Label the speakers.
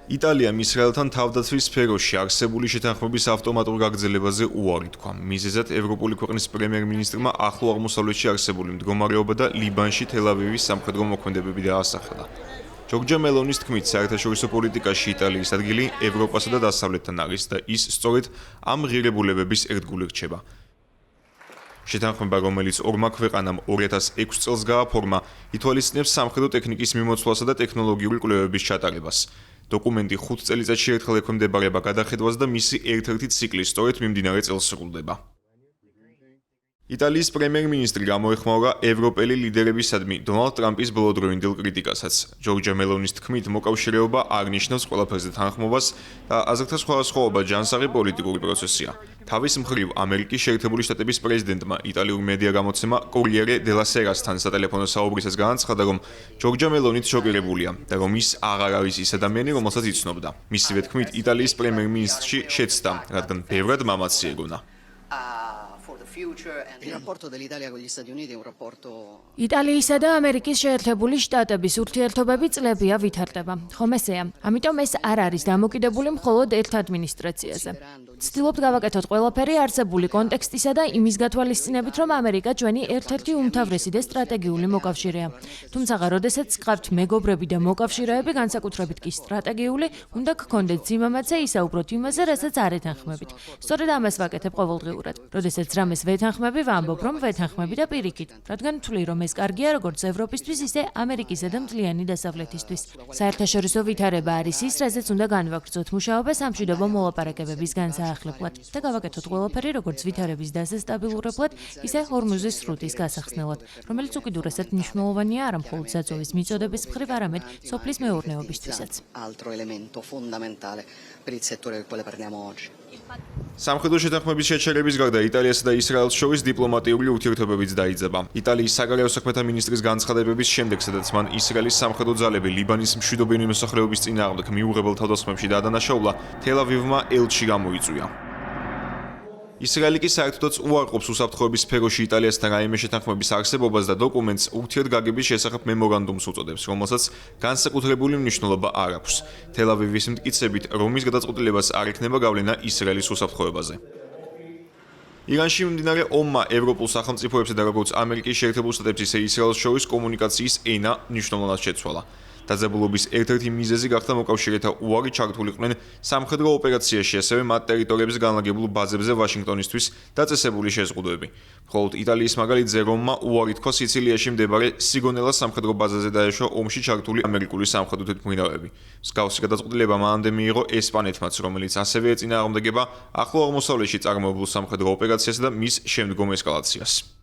Speaker 1: იტალიამ ისრაელთან თავდაცვის სფეროში არსებული შეთანხმების ავტომატურ გაგრძელებაზე უარი თქვა. მიზეზად ევროპული ქვეყნის პრემიერ-მინისტრმა ახლო აღმოსავლეთში არსებული მდგომარეობა და ლიბანში თელ-ავივის სამხედრო მოქმედებები დაასახელა. ჯორჯა მელონის თქმით, საერთაშორისო პოლიტიკაში იტალიის ადგილი ევროპასა და დასავლეთთან არის და ის სწორედ ამ ღირებულებების ერთგული რჩება. შეთანხმება, რომელიც ორმა ქვეყანამ 2006 წელს გააფორმა, ითვალისწინებს სამხედრო ტექნიკის მიმოცვლასა და ტექნოლოგიური კვლევების ჩატარებას. დოკუმენტი 5 წელიწადში ერთხელ ექვემდებარება გადახედვას და მისი ერთ-ერთი ციკლი სწორედ მიმდინარე წელს სრულდება. იტალიის პრემიერ-მინისტრი გამოეხმაურა ევროპელი ლიდერებისადმი დონალდ ტრამპის ბოლოდროინდელ კრიტიკასაც. ჯორჯა მელონის თქმით, მოკავშირეობა არ ნიშნავს ყველაფერზე თანხმობას და აზრთა სხვადასხვაობა ჯანსაღი პოლიტიკური პროცესია. თავის მხრივ, ამერიკის შეერთებული შტატების პრეზიდენტმა იტალიურ მედია გამოცემა კორიერე დელა სერასთან სატელეფონო საუბრისას განაცხადა, რომ ჯორჯა მელონით შოკირებულია და რომ ის აღარ არის ის ადამიანი, რომელსაც იცნობდა. მისივე თქმით, იტალიის პრემიერ-მინისტრში შეცდა, რადგან ბევრად მამაცი ეგონა.
Speaker 2: იტალიისა და ამერიკის შეერთებული შტატების ურთიერთობები წლებია ვითარდება. ხომ ესეა? ამიტომ ეს არ არის დამოკიდებული მხოლოდ ერთ ადმინისტრაციაზე. ვცდილობთ გავაკეთოთ ყველაფერი არსებული კონტექსტისა და იმის გათვალისწინებით, რომ ამერიკა ჩვენი ერთ-ერთი უმთავრესი და სტრატეგიული მოკავშირეა. თუმცა, როდესაც გყავთ მეგობრები და მოკავშირეები, განსაკუთრებით კი სტრატეგიული, უნდა გქონდეთ სიმამაცე ისაუბროთ იმაზე, რასაც არ ეთანხმებით. სწორედ ამას ვაკეთებ ყოველდღიურად. როდესაც რამეს ვეთანხმები, ვამბობ, რომ ვეთანხმები და პირიქით, რადგან ვთვლი, რომ ეს კარგია როგორც ევროპისთვის, ისე ამერიკისა და მთლიანი დასავლეთისთვის. საერთაშორისო ვითარება არის ის, რაზეც უნდა განვაგრძოთ მუშაობა სამშვიდობო მოლაპარაკებების განსაახლებლად და გავაკეთოთ ყველაფერი როგორც ვითარების დასტაბილურებლად, ისე ჰორმუზის სრუტის გასახსნელად, რომელიც უკიდურესად მნიშვნელოვანია არა მხოლოდ საწვევის მიწოდების მხრივ, არამედ სოფლის მეურნეობისთვისაც.
Speaker 1: სამხედრო შეთანხმების შეჩერების გარდა იტალიასა და ისრაელს შორის დიპლომატიური ურთიერთობებიც დაიძაბა. იტალიის საგარეო საქმეთა ministris განცხადებების შემდეგ, სადაც მან ისრაელის სამხედრო ძალები ლიბანის მშვიდობიანი მოსახლეობის წინააღმდეგ მიუღებელ თავდასხმებში დაადანაშაულა, თელ-ავივმა ელჩი გამოიწვია. ისრაელი კი საერთოდაც უარყოფს უსაფრთხოების სფეროში იტალიასთან რაიმე შეთანხმების არსებობას და დოკუმენტს ურთიერთგაგების შესახებ მემორანდუმს უწოდებს, რომელსაც განსაკუთრებული მნიშვნელობა არ აქვს. თელ-ავივის მტკიცებით, რომის გადაწყვეტილებას არ ექნება გავლენა ისრაელის უსაფრთხოებაზე. ირანში მიმდინარე ომმა ევროპულ სახელმწიფოებსა და როგორც ამერიკის შეერთებულ შტატებს, ისე ისრაელს შორის კომუნიკაციის ენა მნიშვნელოვნად შეცვალა. დაძაბულობის ერთ-ერთი მიზეზი გახდა მოკავშირეთა უარი ჩართულიყვნენ სამხედრო ოპერაციაში, ასევე მათ ტერიტორიებზე განლაგებულ ბაზებზე ვაშინგტონისთვის დაწესებული შეზღუდვები. მხოლოდ იტალიის მაგალითზე რომმა უარი თქვა სიცილიაში მდებარე სიგონელას სამხედრო ბაზაზე დაეშვა ომში ჩართული ამერიკული სამხედრო თვითმფრინავები. მსგავსი გადაწყვეტილება მანამდე მიიღო ესპანეთმაც, რომელიც ასევე ეწინააღმდეგება ახლო აღმოსავლეთში წარმოებულ სამხედრო ოპერაციასა და მის შემდგომ ესკალაციას.